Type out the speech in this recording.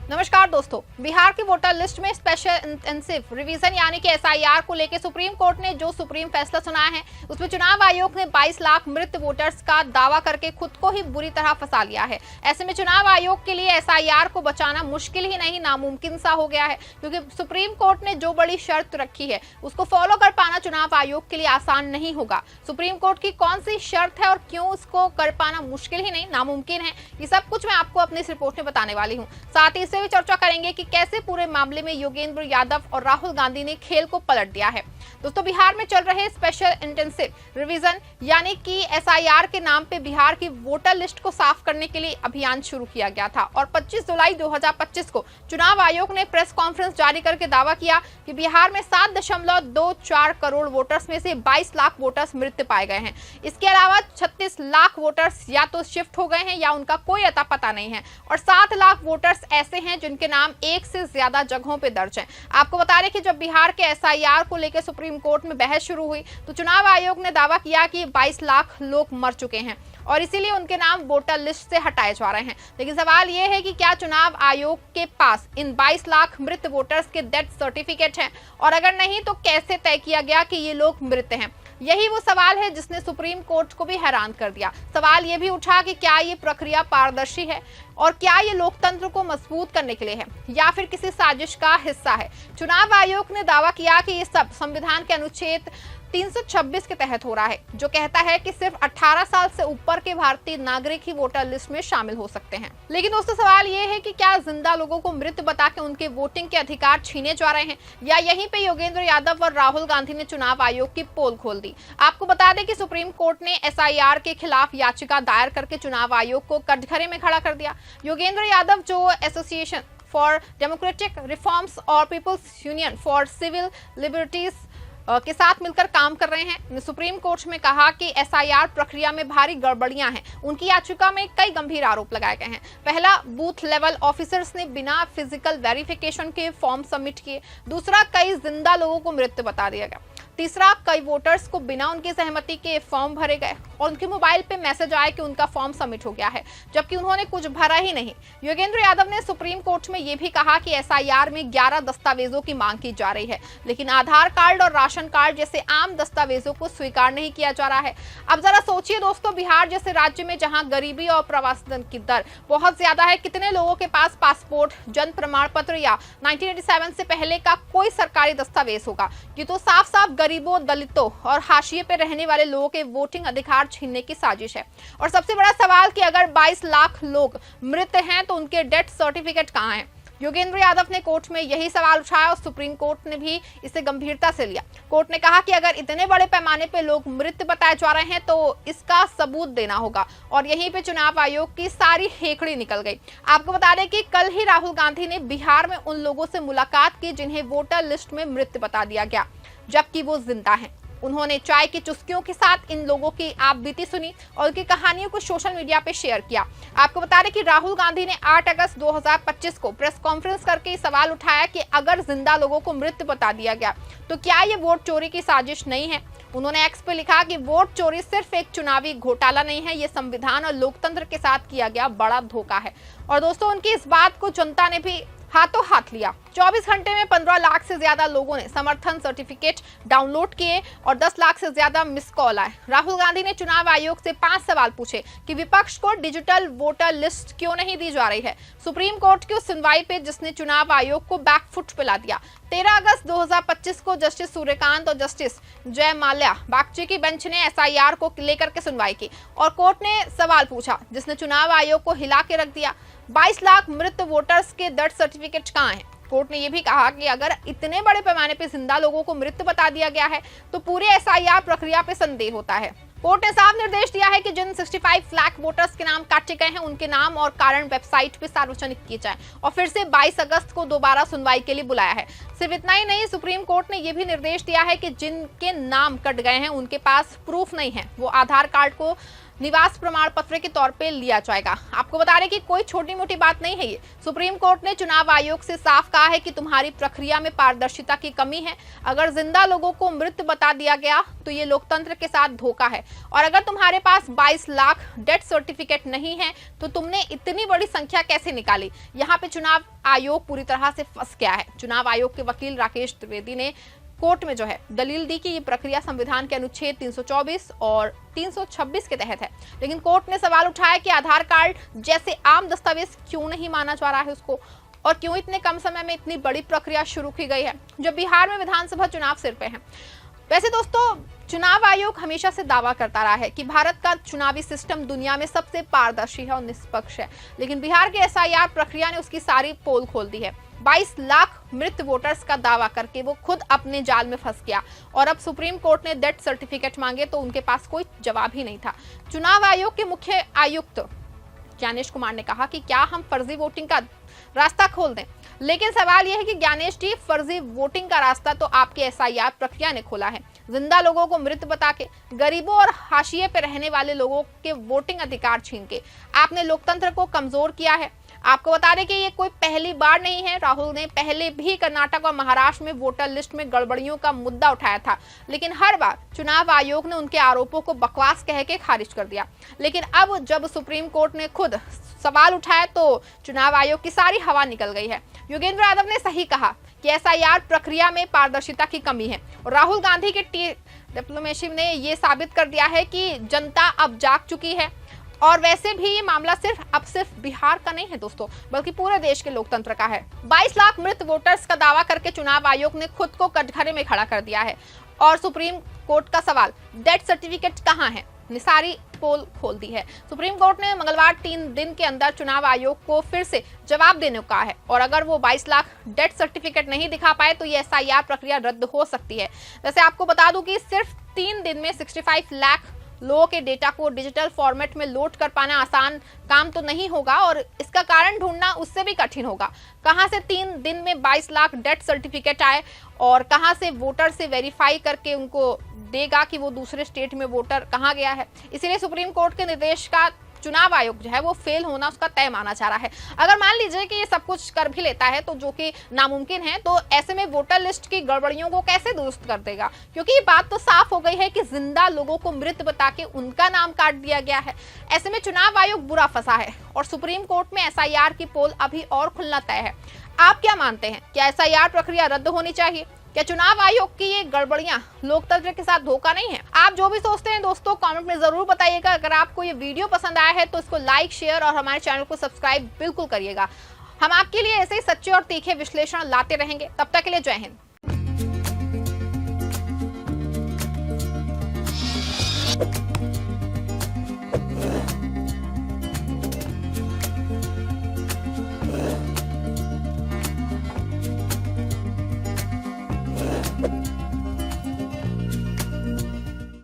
नमस्कार दोस्तों, बिहार की वोटर लिस्ट में स्पेशल इंटेंसिव रिवीजन यानी कि एसआईआर को लेकर सुप्रीम कोर्ट ने जो सुप्रीम फैसला सुनाया है उसमें चुनाव आयोग ने 22 लाख मृत वोटर्स का दावा करके खुद को ही बुरी तरह फंसा लिया है। ऐसे में चुनाव आयोग के लिए एसआईआर को बचाना मुश्किल ही नहीं नामुमकिन सा हो गया है, क्योंकि सुप्रीम कोर्ट ने जो बड़ी शर्त रखी है उसको फॉलो कर पाना चुनाव आयोग के लिए आसान नहीं होगा। सुप्रीम कोर्ट की कौन सी शर्त है और क्यों उसको कर पाना मुश्किल ही नहीं नामुमकिन है, ये सब कुछ मैं आपको अपनी इस रिपोर्ट में बताने वाली हूँ। साथ ही भी चर्चा करेंगे कि कैसे पूरे मामले में योगेंद्र यादव और राहुल गांधी ने खेल को पलट दिया है। दोस्तों, बिहार में चल रहे स्पेशल इंटेंसिव रिवीजन यानी कि एसआईआर के नाम पे बिहार की वोटर लिस्ट को साफ करने के लिए अभियान शुरू किया गया था और 25 जुलाई 2025 को चुनाव आयोग ने प्रेस कॉन्फ्रेंस जारी करके दावा किया कि बिहार में 7.24 करोड़ वोटर्स में से 22 लाख वोटर्स मृत पाए गए हैं। इसके अलावा 36 लाख वोटर्स या तो शिफ्ट हो गए हैं या उनका कोई अता पता नहीं है और 7 लाख वोटर्स ऐसे हैं जिनके नाम एक से ज्यादा जगहों पे दर्ज हैं। आपको बता दें कि जब बिहार के एसआईआर को लेकर सुप्रीम कोर्ट में बहस शुरू हुई तो चुनाव आयोग ने दावा किया कि 22 लाख लोग मर चुके हैं और इसीलिए उनके नाम वोटर लिस्ट से हटाए जा रहे हैं। लेकिन सवाल यह है कि क्या चुनाव आयोग के पास इन 22 लाख मृत वोटर्स के डेथ सर्टिफिकेट हैं, और अगर नहीं तो कैसे तय किया गया कि ये लोग मृत हैं? यही वो सवाल है जिसने सुप्रीम कोर्ट को भी हैरान कर दिया। सवाल ये भी उठा कि क्या ये प्रक्रिया पारदर्शी है और क्या ये लोकतंत्र को मजबूत करने के लिए है या फिर किसी साजिश का हिस्सा है। चुनाव आयोग ने दावा किया कि ये सब संविधान के अनुच्छेद 326 के तहत हो रहा है, जो कहता है कि सिर्फ 18 साल से ऊपर के भारतीय नागरिक ही वोटर लिस्ट में शामिल हो सकते हैं। लेकिन दोस्तों, सवाल ये है कि क्या जिंदा लोगों को मृत बता के उनके वोटिंग के अधिकार छीने जा रहे हैं या यहीं पे योगेंद्र यादव और राहुल गांधी ने चुनाव आयोग की पोल खोल दी। आपको बता दें कि सुप्रीम कोर्ट ने एसआईआर के खिलाफ याचिका दायर करके चुनाव आयोग को कटघरे में खड़ा कर दिया। योगेंद्र यादव, जो एसोसिएशन फॉर डेमोक्रेटिक रिफॉर्म्स और people's union for civil liberties के साथ मिलकर काम कर रहे हैं, सुप्रीम कोर्ट में कहा कि एसआईआर प्रक्रिया में भारी गड़बड़ियां हैं। उनकी याचिका में कई गंभीर आरोप लगाए गए हैं। पहला, बूथ लेवल ऑफिसर्स ने बिना फिजिकल वेरिफिकेशन के फॉर्म सबमिट किए। दूसरा, कई जिंदा लोगों को मृत बता दिया गया। तीसरा, कई वोटर्स को बिना उनकी सहमति के फॉर्म भरे गए और उनके मोबाइल पे मैसेज आया कि उनका फॉर्म सबमिट हो गया है, जबकि उन्होंने कुछ भरा ही नहीं। योगेंद्र यादव ने सुप्रीम कोर्ट में यह भी कहा कि एसआईआर में 11 दस्तावेजों की मांग की जा रही है, लेकिन आधार कार्ड और राशन कार्ड जैसे आम दस्तावेजों को स्वीकार नहीं किया जा रहा है। अब जरा सोचिए दोस्तों, बिहार जैसे राज्य में जहां गरीबी और प्रवासन की दर बहुत ज्यादा है, कितने लोगों के पास पासपोर्ट, जन्म प्रमाण पत्र या 1987 से पहले का कोई सरकारी दस्तावेज होगा? ये तो साफ साफ गरीबों, दलितों और हाशिए पे रहने वाले लोगों के वोटिंग अधिकार छीनने की साजिश है। और सबसे बड़ा सवाल कि अगर 22 लाख लोग मृत हैं तो उनके डेथ सर्टिफिकेट कहां हैं? योगेंद्र यादव ने कोर्ट में यही सवाल उठाया और सुप्रीम कोर्ट ने भी इसे गंभीरता से लिया। कोर्ट ने कहा कि अगर इतने बड़े पैमाने पे लोग मृत बताए जा रहे हैं तो इसका सबूत देना होगा, और यहीं पे चुनाव आयोग की सारी हेकड़ी निकल गई। आपको बता दें कि कल ही राहुल गांधी ने बिहार में उन लोगों से मुलाकात की जिन्हें वोटर लिस्ट में मृत बता दिया गया, जबकि वो जिंदा हैं। उन्होंने चाय की चुस्कियों के साथ इन लोगों की आप बीती सुनी और उनकी कहानियों को सोशल मीडिया पे शेयर किया। आपको बता दें कि राहुल गांधी ने 8 अगस्त 2025 को प्रेस कॉन्फ्रेंस करके सवाल उठाया कि अगर जिंदा लोगों को मृत बता दिया गया तो क्या ये वोट चोरी की साजिश नहीं है? उन्होंने एक्स पे लिखा कि वोट चोरी सिर्फ एक चुनावी घोटाला नहीं है, ये संविधान और लोकतंत्र के साथ किया गया बड़ा धोखा है। और दोस्तों, उनकी इस बात को जनता ने भी हाथों हाथ लिया। 24 घंटे में 15 लाख से ज्यादा लोगों ने समर्थन सर्टिफिकेट डाउनलोड किए और 10 लाख से ज्यादा मिस कॉल आए। राहुल गांधी ने चुनाव आयोग से 5 सवाल पूछे कि विपक्ष को डिजिटल वोटर लिस्ट क्यों नहीं दी जा रही है। सुप्रीम कोर्ट की उस सुनवाई पे जिसने चुनाव आयोग को बैकफुट पे ला दिया। 13 अगस्त 2025 को जस्टिस सूर्यकांत और जस्टिस जय माल्या बागची की बेंच ने एसआईआर को लेकर के सुनवाई की और कोर्ट ने सवाल पूछा जिसने चुनाव आयोग को हिला के रख दिया। 22 लाख मृत वोटर्स के डेथ सर्टिफिकेट कहां हैं? कोर्ट ने यह भी कहा कि अगर इतने बड़े पैमाने पर जिंदा लोगों को मृत बता दिया गया है तो पूरे एसआईआर प्रक्रिया पे संदेह होता है। कोर्ट ने साफ निर्देश दिया है कि जिन 65 लाख वोटर्स के नाम काटे गए हैं उनके नाम और कारण वेबसाइट पे सार्वजनिक किए जाएं और फिर से 22 अगस्त को दोबारा सुनवाई के लिए बुलाया है। सिर्फ इतना ही नहीं, सुप्रीम कोर्ट ने यह भी निर्देश दिया है कि जिनके नाम कट गए हैं उनके पास प्रूफ नहीं है, वो आधार कार्ड को निवास प्रमाण पत्र के तौर पे लिया जाएगा। आपको बता रहे कि कोई छोटी मोटी बात नहीं है ये। सुप्रीम कोर्ट ने चुनाव आयोग से साफ कहा है कि तुम्हारी प्रक्रिया में पारदर्शिता की कमी है। अगर जिंदा लोगों को मृत बता दिया गया तो ये लोकतंत्र के साथ धोखा है, और अगर तुम्हारे पास 22 लाख डेथ सर्टिफिकेट नहीं है तो तुमने इतनी बड़ी संख्या कैसे निकाली। यहाँ पे चुनाव आयोग पूरी तरह से फंस गया है। चुनाव आयोग के वकील राकेश त्रिवेदी ने कोर्ट में जो है दलील दी कि ये प्रक्रिया संविधान के अनुच्छेद 324 और 326 के तहत है, लेकिन कोर्ट ने सवाल उठाया कि आधार कार्ड जैसे आम दस्तावेज क्यों नहीं माना जा रहा है उसको, और क्यों इतने कम समय में इतनी बड़ी प्रक्रिया शुरू की गई है जब बिहार में विधानसभा चुनाव सिर पे है। वैसे दोस्तों, चुनाव आयोग हमेशा से दावा करता रहा है कि भारत का चुनावी सिस्टम दुनिया में सबसे पारदर्शी है और निष्पक्ष है, लेकिन बिहार के एसआईआर प्रक्रिया ने उसकी सारी पोल खोल दी है। 22 लाख मृत वोटर्स का दावा करके वो खुद अपने जाल में फंस गया, और अब सुप्रीम कोर्ट ने डेथ सर्टिफिकेट मांगे तो उनके पास कोई जवाब ही नहीं था। चुनाव आयोग के मुख्य आयुक्त ज्ञानेश कुमार ने कहा कि क्या हम फर्जी वोटिंग का रास्ता खोल दें, लेकिन सवाल यह है कि ज्ञानेश जी, फर्जी वोटिंग का रास्ता तो आपके एसआईआर प्रक्रिया ने खोला है। जिंदा लोगों को मृत बता के, गरीबों और हाशिए पे रहने वाले लोगों के वोटिंग अधिकार छीन के आपने लोकतंत्र को कमजोर किया है। आपको बता दें कि ये कोई पहली बार नहीं है। राहुल ने पहले भी कर्नाटक और महाराष्ट्र में वोटर लिस्ट में गड़बड़ियों का मुद्दा उठाया था, लेकिन हर बार चुनाव आयोग ने उनके आरोपों को बकवास कह के खारिज कर दिया। लेकिन अब जब सुप्रीम कोर्ट ने खुद सवाल उठाया तो चुनाव आयोग की सारी हवा निकल गई है। योगेंद्र यादव ने सही कहा कि एसआईआर प्रक्रिया में पारदर्शिता की कमी है, और राहुल गांधी के डिप्लोमेसी ने यह साबित कर दिया है कि जनता अब जाग चुकी है। और वैसे भी ये मामला सिर्फ बिहार का नहीं है दोस्तों, बल्कि पूरे देश के लोकतंत्र का है। 22 लाख मृत वोटर्स का दावा करके चुनाव आयोग ने खुद को कटघरे में खड़ा कर दिया है, और सुप्रीम कोर्ट का सवाल डेथ सर्टिफिकेट कहां है ने सारी पोल खोल दी है। सुप्रीम कोर्ट ने मंगलवार 3 दिन के अंदर चुनाव आयोग को फिर से जवाब देने को कहा है, और अगर वो 22 लाख डेथ सर्टिफिकेट नहीं दिखा पाए तो ये एसआईआर प्रक्रिया रद्द हो सकती है। वैसे आपको बता दूं कि सिर्फ 3 दिन में 65 लाख लोगों के डेटा को डिजिटल फॉर्मेट में लोड कर पाना आसान काम तो नहीं होगा, और इसका कारण ढूंढना उससे भी कठिन होगा। कहां से 3 दिन में 22 लाख डेथ सर्टिफिकेट आए, और कहां से वोटर से वेरीफाई करके उनको देगा कि वो दूसरे स्टेट में वोटर कहां गया है। इसीलिए सुप्रीम कोर्ट के निर्देश का चुनाव आयोग जो है वो फेल होना उसका तय माना जा रहा है। अगर मान लीजिए कि ये सब कुछ कर भी लेता है, तो जो कि नामुमकिन है, तो ऐसे में वोटर लिस्ट की गड़बड़ियों को कैसे दुरुस्त कर देगा, क्योंकि ये बात तो साफ हो गई है कि जिंदा लोगों को मृत बता के उनका नाम काट दिया गया है। ऐसे में चुनाव आयोग बुरा फंसा है, और सुप्रीम कोर्ट में एसआईआर की पोल अभी और खुलना तय है। आप क्या मानते हैं, क्या एसआईआर प्रक्रिया रद्द होनी चाहिए? क्या चुनाव आयोग की ये गड़बड़ियां लोकतंत्र के साथ धोखा नहीं है? आप जो भी सोचते हैं दोस्तों, कमेंट में जरूर बताइएगा। अगर आपको ये वीडियो पसंद आया है तो इसको लाइक, शेयर और हमारे चैनल को सब्सक्राइब बिल्कुल करिएगा। हम आपके लिए ऐसे ही सच्चे और तीखे विश्लेषण लाते रहेंगे। तब तक के लिए जय हिंद।